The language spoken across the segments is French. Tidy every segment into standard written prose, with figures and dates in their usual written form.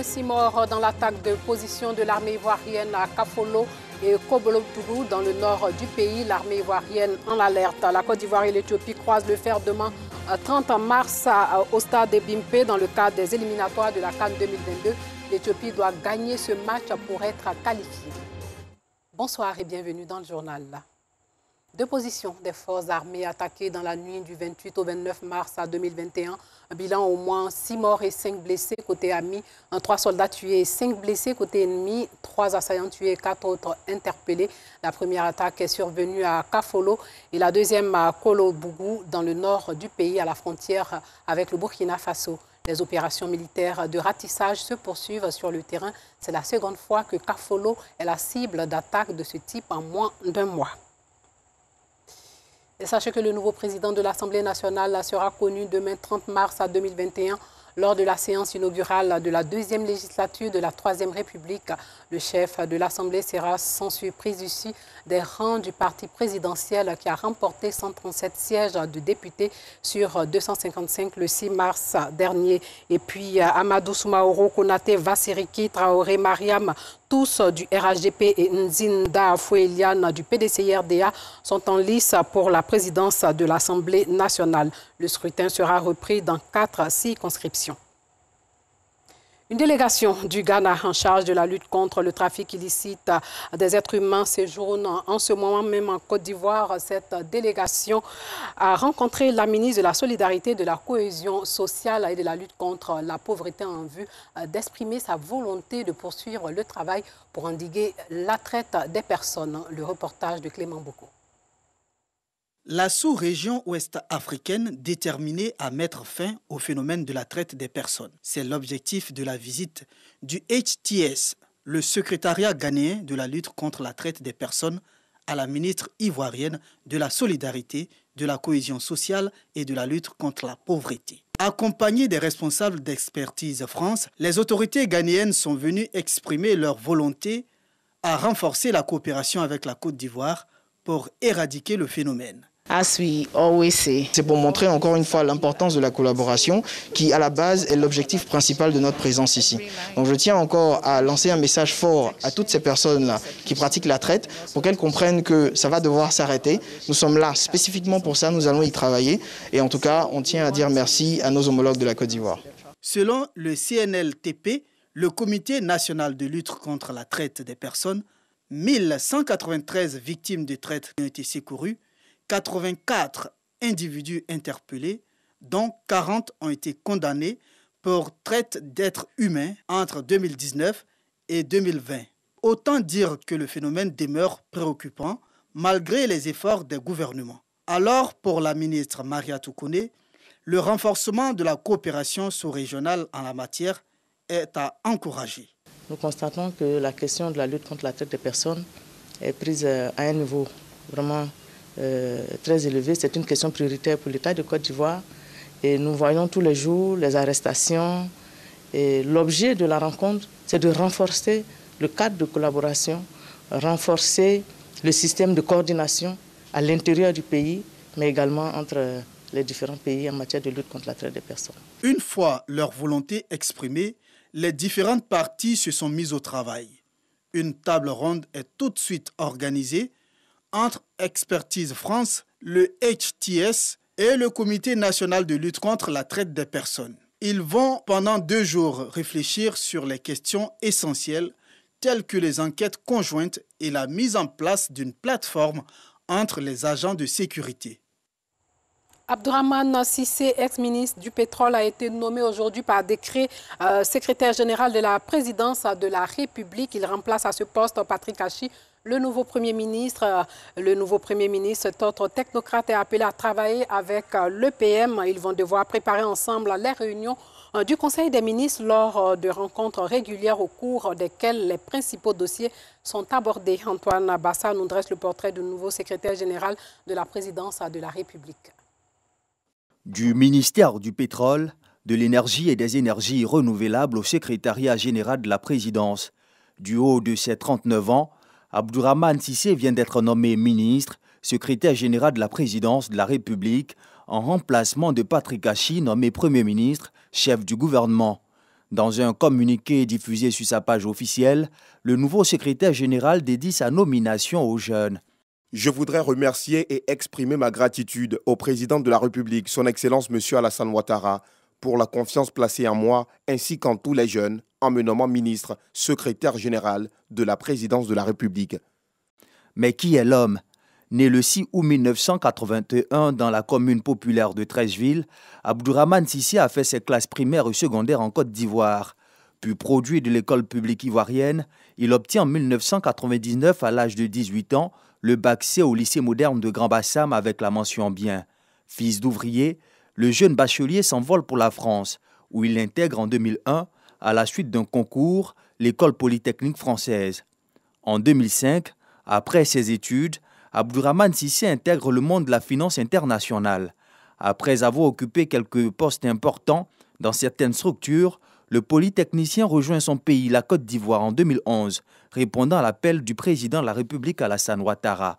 moins 6 morts dans l'attaque de position de l'armée ivoirienne à Kafolo et Kobolotougou dans le nord du pays. L'armée ivoirienne en alerte. La Côte d'Ivoire et l'Éthiopie croisent le fer demain 30 mars au stade de Bimpe dans le cadre des éliminatoires de la CAN 2022. L'Éthiopie doit gagner ce match pour être qualifiée. Bonsoir et bienvenue dans le journal. Deux positions des forces armées attaquées dans la nuit du 28 au 29 mars 2021. Un bilan au moins 6 morts et 5 blessés côté ami, 3 soldats tués et 5 blessés côté ennemi, 3 assaillants tués et 4 autres interpellés. La première attaque est survenue à Kafolo et la deuxième à Kolobougou dans le nord du pays à la frontière avec le Burkina Faso. Les opérations militaires de ratissage se poursuivent sur le terrain. C'est la seconde fois que Kafolo est la cible d'attaques de ce type en moins d'un mois. Et sachez que le nouveau président de l'Assemblée nationale sera connu demain 30 mars 2021 lors de la séance inaugurale de la deuxième législature de la Troisième République. Le chef de l'Assemblée sera sans surprise issu des rangs du parti présidentiel qui a remporté 137 sièges de députés sur 255 le 6 mars dernier. Et puis Amadou Soumaoro, Konaté, Vassiriki, Traoré, Mariam, tous du RHDP et Nzinda Foueliane du PDCI-RDA sont en lice pour la présidence de l'Assemblée nationale. Le scrutin sera repris dans 4 circonscriptions. Une délégation du Ghana en charge de la lutte contre le trafic illicite des êtres humains séjourne en ce moment même en Côte d'Ivoire. Cette délégation a rencontré la ministre de la Solidarité, de la Cohésion sociale et de la lutte contre la pauvreté en vue d'exprimer sa volonté de poursuivre le travail pour endiguer la traite des personnes. Le reportage de Clément Boko. La sous-région ouest-africaine déterminée à mettre fin au phénomène de la traite des personnes. C'est l'objectif de la visite du HTS, le secrétariat ghanéen de la lutte contre la traite des personnes, à la ministre ivoirienne de la Solidarité, de la Cohésion sociale et de la lutte contre la pauvreté. Accompagnés des responsables d'Expertise France, les autorités ghanéennes sont venues exprimer leur volonté à renforcer la coopération avec la Côte d'Ivoire pour éradiquer le phénomène. C'est pour montrer encore une fois l'importance de la collaboration qui, à la base, est l'objectif principal de notre présence ici. Donc je tiens encore à lancer un message fort à toutes ces personnes-là qui pratiquent la traite pour qu'elles comprennent que ça va devoir s'arrêter. Nous sommes là spécifiquement pour ça, nous allons y travailler. Et en tout cas, on tient à dire merci à nos homologues de la Côte d'Ivoire. Selon le CNLTP, le Comité national de lutte contre la traite des personnes, 1193 victimes de traite ont été secourues, 84 individus interpellés, dont 40 ont été condamnés pour traite d'êtres humains entre 2019 et 2020. Autant dire que le phénomène demeure préoccupant malgré les efforts des gouvernements. Alors, pour la ministre Maria Toukouné, le renforcement de la coopération sous-régionale en la matière est à encourager. Nous constatons que la question de la lutte contre la traite des personnes est prise à un niveau vraiment très élevé. C'est une question prioritaire pour l'État de Côte d'Ivoire et nous voyons tous les jours les arrestations. Et l'objet de la rencontre, c'est de renforcer le cadre de collaboration, renforcer le système de coordination à l'intérieur du pays, mais également entre les différents pays en matière de lutte contre la traite des personnes. Une fois leur volonté exprimée, les différentes parties se sont mises au travail. Une table ronde est tout de suite organisée entre Expertise France, le HTS et le Comité national de lutte contre la traite des personnes. Ils vont pendant 2 jours réfléchir sur les questions essentielles telles que les enquêtes conjointes et la mise en place d'une plateforme entre les agents de sécurité. Abdourahmane Cissé, ex-ministre du pétrole, a été nommé aujourd'hui par décret secrétaire général de la présidence de la République. Il remplace à ce poste Patrick Hachi. Le nouveau Premier ministre, cet autre technocrate, est appelé à travailler avec l'EPM. Ils vont devoir préparer ensemble les réunions du Conseil des ministres lors de rencontres régulières au cours desquelles les principaux dossiers sont abordés. Antoine Bassa nous dresse le portrait du nouveau secrétaire général de la présidence de la République. Du ministère du pétrole, de l'énergie et des énergies renouvelables au secrétariat général de la présidence. Du haut de ses 39 ans, Abdourahmane Cissé vient d'être nommé ministre, secrétaire général de la présidence de la République, en remplacement de Patrick Hachi, nommé Premier ministre, chef du gouvernement. Dans un communiqué diffusé sur sa page officielle, le nouveau secrétaire général dédie sa nomination aux jeunes. Je voudrais remercier et exprimer ma gratitude au président de la République, son Excellence M. Alassane Ouattara, pour la confiance placée en moi ainsi qu'en tous les jeunes, en me nommant ministre, secrétaire général de la présidence de la République. Mais qui est l'homme? Né le 6 août 1981 dans la commune populaire de Treichville, Abdourahmane Cissé a fait ses classes primaires et secondaires en Côte d'Ivoire. Puis produit de l'école publique ivoirienne, il obtient en 1999, à l'âge de 18 ans, le bac C au lycée moderne de Grand Bassam avec la mention bien. Fils d'ouvrier, le jeune bachelier s'envole pour la France, où il intègre en 2001, à la suite d'un concours, l'école polytechnique française. En 2005, après ses études, Abdourahmane Cissé intègre le monde de la finance internationale. Après avoir occupé quelques postes importants dans certaines structures, le polytechnicien rejoint son pays, la Côte d'Ivoire, en 2011, répondant à l'appel du président de la République Alassane Ouattara.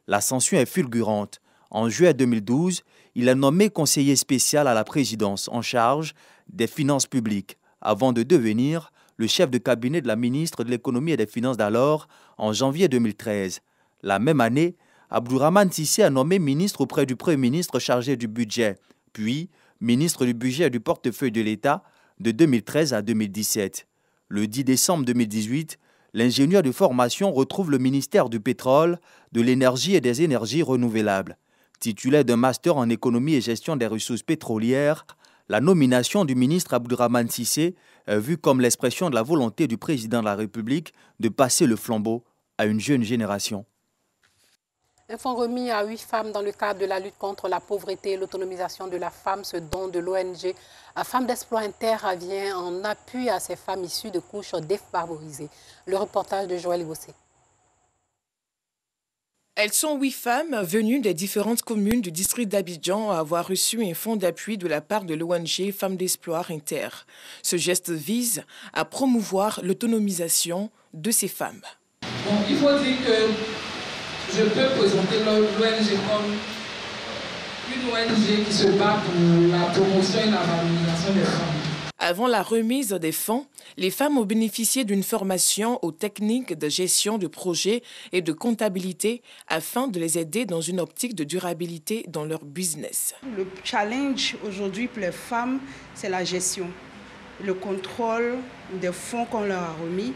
L'ascension est fulgurante. En juillet 2012, il est nommé conseiller spécial à la présidence en charge des finances publiques, avant de devenir le chef de cabinet de la ministre de l'économie et des finances d'alors en janvier 2013. La même année, Abdourahmane Cissé a nommé ministre auprès du Premier ministre chargé du budget, puis ministre du budget et du portefeuille de l'État de 2013 à 2017. Le 10 décembre 2018, l'ingénieur de formation retrouve le ministère du pétrole, de l'énergie et des énergies renouvelables. Titulaire d'un master en économie et gestion des ressources pétrolières, la nomination du ministre Abdourahmane Cissé est vue comme l'expression de la volonté du président de la République de passer le flambeau à une jeune génération. Un fonds remis à 8 femmes dans le cadre de la lutte contre la pauvreté et l'autonomisation de la femme, ce don de l'ONG Femmes d'Exploit Inter vient en appui à ces femmes issues de couches défavorisées. Le reportage de Joël Gossé. Elles sont 8 femmes venues des différentes communes du district d'Abidjan à avoir reçu un fonds d'appui de la part de l'ONG Femmes d'Exploit Inter. Ce geste vise à promouvoir l'autonomisation de ces femmes. Bon, il faut dire que je peux présenter l'ONG comme une ONG qui se bat pour la promotion et la valorisation des femmes. Avant la remise des fonds, les femmes ont bénéficié d'une formation aux techniques de gestion de projets et de comptabilité afin de les aider dans une optique de durabilité dans leur business. Le challenge aujourd'hui pour les femmes, c'est la gestion, le contrôle des fonds qu'on leur a remis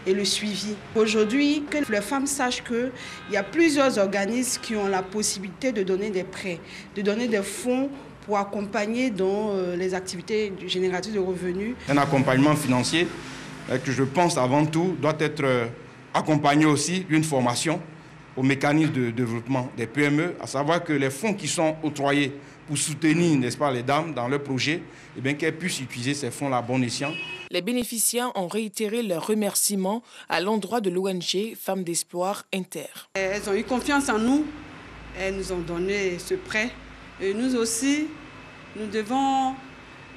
et le suivi. Aujourd'hui, que les femmes sachent qu'il y a plusieurs organismes qui ont la possibilité de donner des prêts, de donner des fonds pour accompagner dans les activités génératrices de revenus. Un accompagnement financier que je pense avant tout doit être accompagné aussi d'une formation au mécanisme de développement des PME, à savoir que les fonds qui sont octroyés pour soutenir, n'est-ce pas, les dames dans leurs projets, eh bien qu'elles puissent utiliser ces fonds-là à bon escient. Les bénéficiaires ont réitéré leurs remerciements à l'endroit de l'ONG Femmes d'Exploit Inter. Elles ont eu confiance en nous, elles nous ont donné ce prêt. Et nous aussi, nous devons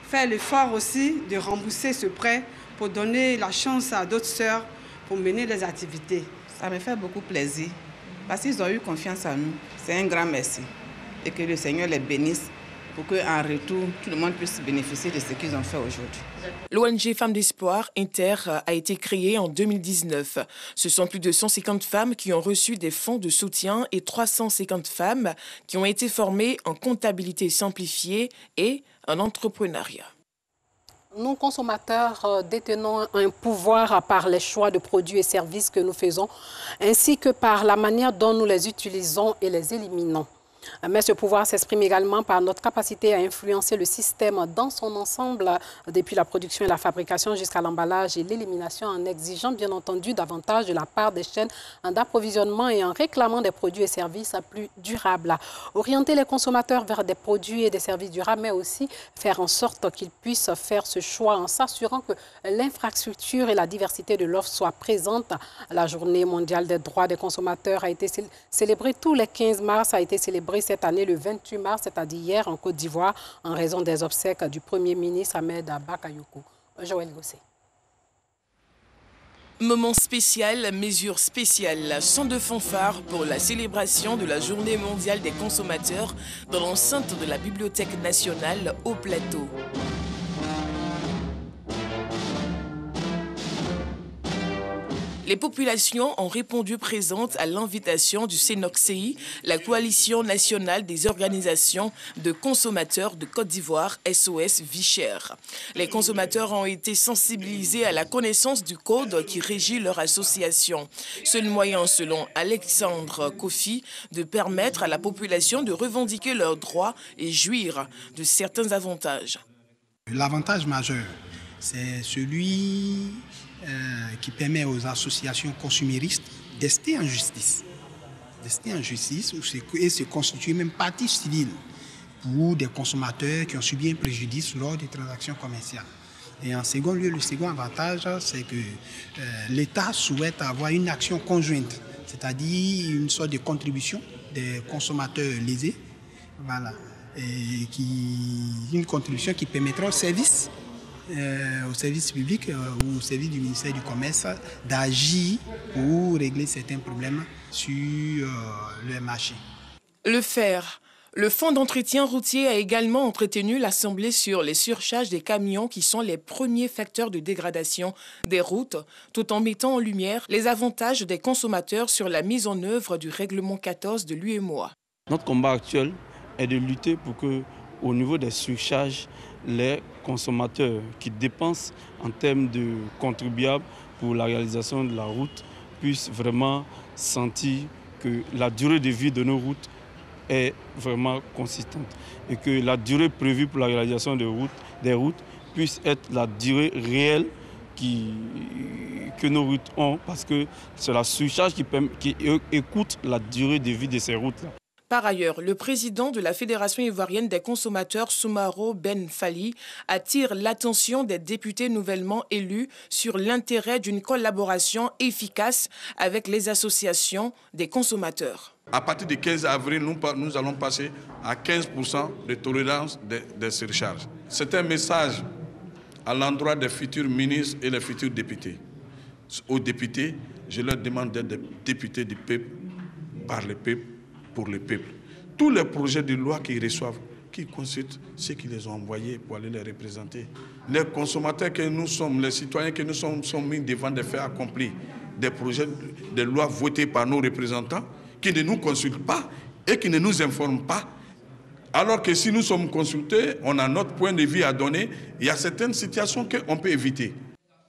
faire l'effort aussi de rembourser ce prêt pour donner la chance à d'autres sœurs pour mener les activités. Ça me fait beaucoup plaisir parce qu'ils ont eu confiance en nous. C'est un grand merci et que le Seigneur les bénisse pour qu'en retour, tout le monde puisse bénéficier de ce qu'ils ont fait aujourd'hui. L'ONG Femmes d'Espoir Inter a été créée en 2019. Ce sont plus de 150 femmes qui ont reçu des fonds de soutien et 350 femmes qui ont été formées en comptabilité simplifiée et en entrepreneuriat. Nous, consommateurs, détenons un pouvoir par les choix de produits et services que nous faisons, ainsi que par la manière dont nous les utilisons et les éliminons. Mais ce pouvoir s'exprime également par notre capacité à influencer le système dans son ensemble, depuis la production et la fabrication jusqu'à l'emballage et l'élimination, en exigeant bien entendu davantage de la part des chaînes d'approvisionnement et en réclamant des produits et services plus durables. Orienter les consommateurs vers des produits et des services durables, mais aussi faire en sorte qu'ils puissent faire ce choix en s'assurant que l'infrastructure et la diversité de l'offre soient présentes. La Journée mondiale des droits des consommateurs a été célébrée tous les 15 mars, a été célébrée cette année le 28 mars, c'est-à-dire hier en Côte d'Ivoire, en raison des obsèques du Premier ministre Ahmed Bakayoko. Joël Gossé. Moment spécial, mesure spéciale, chant de fanfare pour la célébration de la Journée mondiale des consommateurs dans l'enceinte de la Bibliothèque nationale au Plateau. Les populations ont répondu présentes à l'invitation du CNOCCI, la coalition nationale des organisations de consommateurs de Côte d'Ivoire, SOS Vie Chère. Les consommateurs ont été sensibilisés à la connaissance du code qui régit leur association. Seul moyen, selon Alexandre Kofi, de permettre à la population de revendiquer leurs droits et jouir de certains avantages. L'avantage majeur, c'est celui qui permet aux associations consuméristes d'ester en justice. Et se constituer même partie civile pour des consommateurs qui ont subi un préjudice lors des transactions commerciales. Et en second lieu, le second avantage, c'est que l'État souhaite avoir une action conjointe, c'est-à-dire une sorte de contribution des consommateurs lésés, voilà, et une contribution qui permettra au service public ou au service du ministère du Commerce d'agir pour régler certains problèmes sur le marché. Le Fonds d'entretien routier a également entretenu l'Assemblée sur les surcharges des camions qui sont les premiers facteurs de dégradation des routes, tout en mettant en lumière les avantages des consommateurs sur la mise en œuvre du règlement 14 de l'UEMOA. Notre combat actuel est de lutter pour que, au niveau des surcharges, les consommateurs qui dépensent en termes de contribuables pour la réalisation de la route puissent vraiment sentir que la durée de vie de nos routes est vraiment consistante et que la durée prévue pour la réalisation des routes puisse être la durée réelle que nos routes ont, parce que c'est la surcharge qui écoute la durée de vie de ces routes-là. Par ailleurs, le président de la Fédération ivoirienne des consommateurs, Soumaro Ben Fali, attire l'attention des députés nouvellement élus sur l'intérêt d'une collaboration efficace avec les associations des consommateurs. À partir du 15 avril, nous allons passer à 15% de tolérance des surcharges. C'est un message à l'endroit des futurs ministres et les futurs députés. Aux députés, je leur demande d'être des députés du peuple, par le peuple, pour le peuple. Tous les projets de loi qu'ils reçoivent, qu'ils consultent ceux qui les ont envoyés pour aller les représenter. Les consommateurs que nous sommes, les citoyens que nous sommes mis devant des faits accomplis, des projets de loi votés par nos représentants qui ne nous consultent pas et qui ne nous informent pas. Alors que si nous sommes consultés, on a notre point de vue à donner, il y a certaines situations qu'on peut éviter.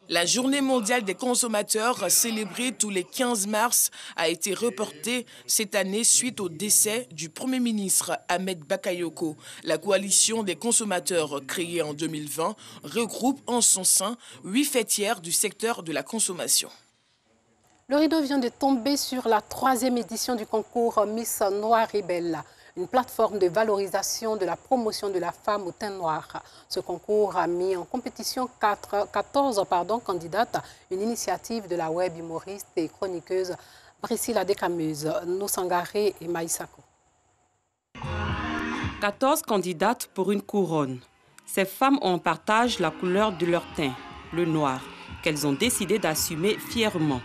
La journée mondiale des consommateurs, célébrée tous les 15 mars, a été reportée cette année suite au décès du Premier ministre Ahmed Bakayoko. La coalition des consommateurs, créée en 2020, regroupe en son sein 8 fêtières du secteur de la consommation. Le rideau vient de tomber sur la 3e édition du concours Miss Noire et Belle, une plateforme de valorisation de la promotion de la femme au teint noir. Ce concours a mis en compétition 14 candidates, une initiative de la web humoriste et chroniqueuse Priscilla Descameuse, Noussangaré et Maïsako. 14 candidates pour une couronne. Ces femmes ont en partage la couleur de leur teint, le noir, qu'elles ont décidé d'assumer fièrement.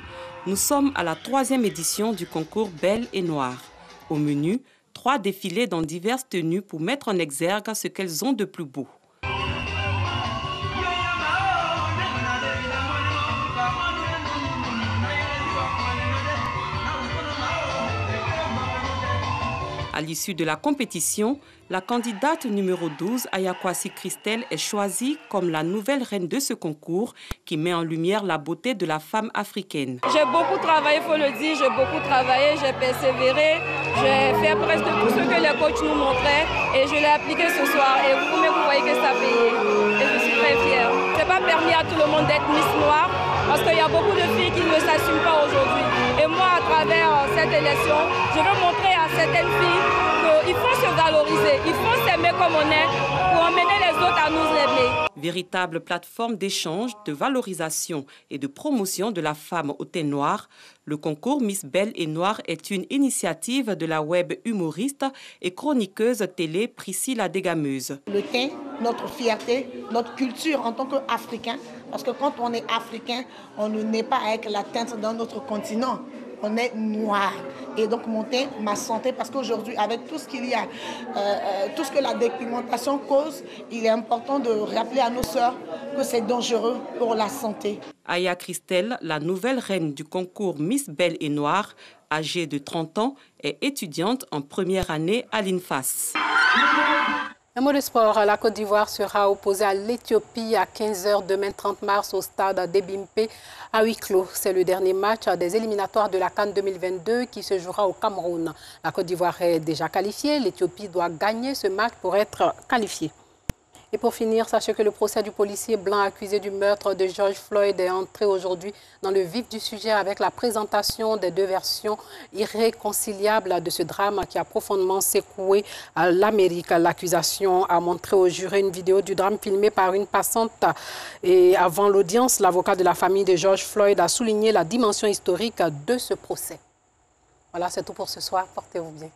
Nous sommes à la 3e édition du concours Belle et Noire. Au menu, 3 défilés dans diverses tenues pour mettre en exergue ce qu'elles ont de plus beau. À l'issue de la compétition, la candidate numéro 12, Ayakwasi Christelle, est choisie comme la nouvelle reine de ce concours qui met en lumière la beauté de la femme africaine. J'ai beaucoup travaillé, il faut le dire, j'ai beaucoup travaillé, j'ai persévéré, j'ai fait presque tout ce que les coachs nous montraient et je l'ai appliqué ce soir et vous voyez que ça paye et je suis très fière. Ce n'est pas permis à tout le monde d'être Miss Noire parce qu'il y a beaucoup de filles qui ne s'assument pas aujourd'hui. Et moi, à travers cette élection, je veux montrer à certaines filles qu'il faut se valoriser, il faut s'aimer comme on est pour emmener les autres à nous aimer. Véritable plateforme d'échange, de valorisation et de promotion de la femme au teint noir, le concours Miss Belle et Noire est une initiative de la web humoriste et chroniqueuse télé Priscilla Descameuse. Le teint, notre fierté, notre culture en tant qu'Africain, parce que quand on est Africain, on ne naît pas avec la teinte d'un autre continent. On est noir. Et donc mon teint, ma santé, parce qu'aujourd'hui, avec tout ce qu'il y a, tout ce que la dépigmentation cause, il est important de rappeler à nos sœurs que c'est dangereux pour la santé. Aya Christelle, la nouvelle reine du concours Miss Belle et Noire, âgée de 30 ans, est étudiante en première année à l'INFAS. Un mot de sport, la Côte d'Ivoire sera opposée à l'Éthiopie à 15 h demain 30 mars au stade d'Ebimpe à huis clos. C'est le dernier match des éliminatoires de la CAN 2022 qui se jouera au Cameroun. La Côte d'Ivoire est déjà qualifiée. L'Éthiopie doit gagner ce match pour être qualifiée. Et pour finir, sachez que le procès du policier blanc accusé du meurtre de George Floyd est entré aujourd'hui dans le vif du sujet avec la présentation des deux versions irréconciliables de ce drame qui a profondément secoué l'Amérique. L'accusation a montré au jury une vidéo du drame filmée par une passante. Et avant l'audience, l'avocat de la famille de George Floyd a souligné la dimension historique de ce procès. Voilà, c'est tout pour ce soir. Portez-vous bien.